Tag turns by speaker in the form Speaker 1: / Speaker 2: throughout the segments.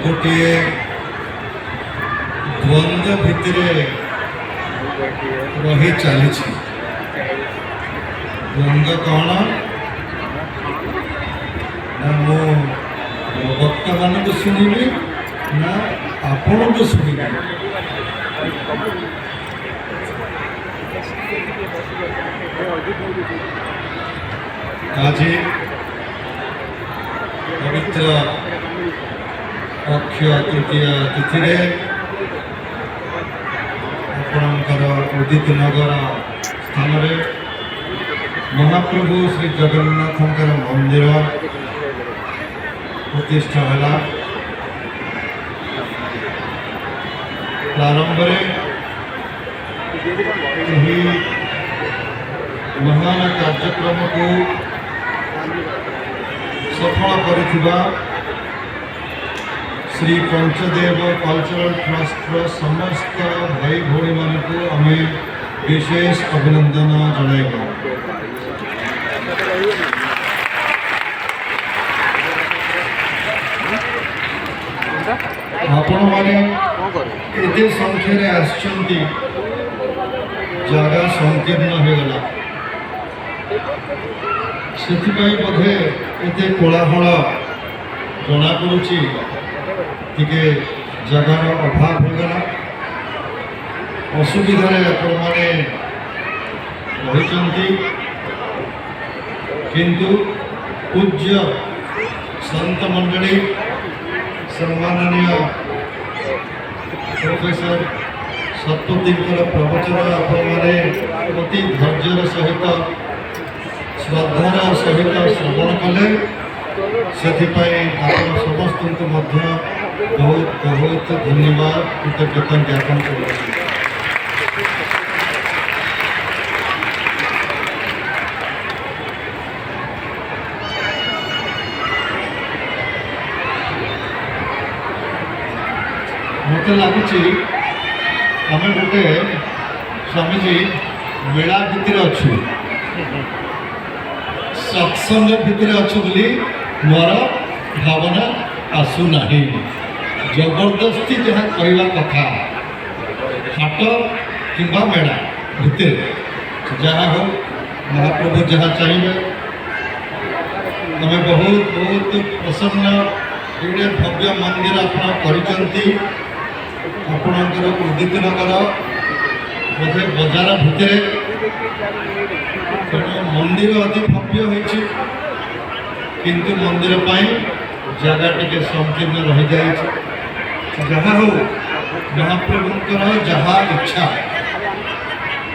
Speaker 1: गोटे द्वंद्व भितर रही चली द्वंद्व कौन ना मो वक्ता मान को शुणी ना आपण को शुणी आज पवित्र अक्षय तृतीय तिथि आपणकर उदित नगर स्थान महाप्रभु श्री जगन्नाथ मंदिर प्रतिष्ठा है। प्रारंभ महान कार्यक्रम को सफल करिथिबा श्री पंचदेव कल्चरल ट्रस्ट समस्त भाई भौणी मान को आम विशेष अभिनंदन जनाइबा। आपण माने एते संख्या आछंती जगह संकीर्ण हो गला से बोधे एते कोलाहल जना पड़ुची टिके जगार अभाव हो गला असुविधा आपने रही किंतु पूज्य संत मंडली सम्माननीय प्रोफेसर सतपति प्रवचन आपने अति धैर्यर सहित श्रद्धार सहित श्रवण कले से समस्त को बहुत बहुत धन्यवाद कृतज्ञता ज्ञापन कर। मत लगुच आम गोटे स्वामीजी मेला भितर अच्छु सत्संग भितर अच्छु बोली मोर भावना आसुना जबरदस्ती जहाँ कहवा कथा हाट कि मेला भितर जहाँ हो महाप्रभु जहाँ चाहिए तुम्हें बहुत बहुत प्रसन्न ये भव्य मंदिर आपणकर उदित नगर बोधे बजार भितर मंदिर अति भव्य होती किंतु मंदिर जगह टे संकीर्ण रही जाए जहाँ हो महाप्रभुंकर जहाँ इच्छा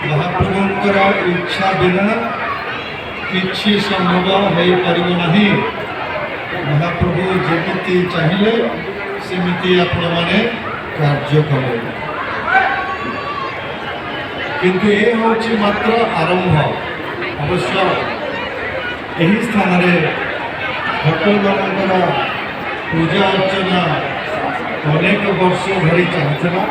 Speaker 1: महाप्रभुंकर इच्छा बिना किसी संभव हो पार नहीं। महाप्रभु जमी चाहिए सेमती आपण मैंने कार्य कले किंतु ये हूँ मात्र आरंभ। अवश्य यही स्थान ठाकुर मान पूजा अर्चना अनेक वर्ष धरी चलता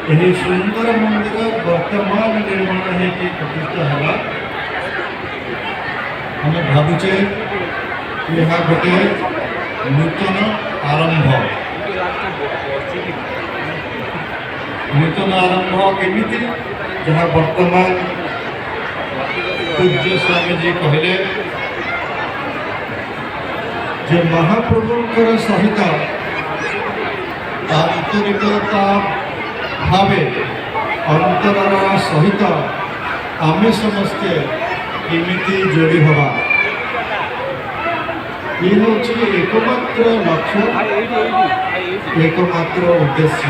Speaker 1: यही सुंदर मंदिर वर्तमान निर्माण होगी प्रतिष्ठा है। आम भावुचे यह गोटे नूतन आरंभ नूतन आरंभ केमिति जहाँ वर्तमान पूज्य स्वामीजी कहले जे महाप्रभुंकर सहित आंतरिकता भावे अंतरर सहित आमे समस्ते केमिति जोड़ी हवा ये हूँ एकमात्र लक्ष्य एकमात्र उद्देश्य।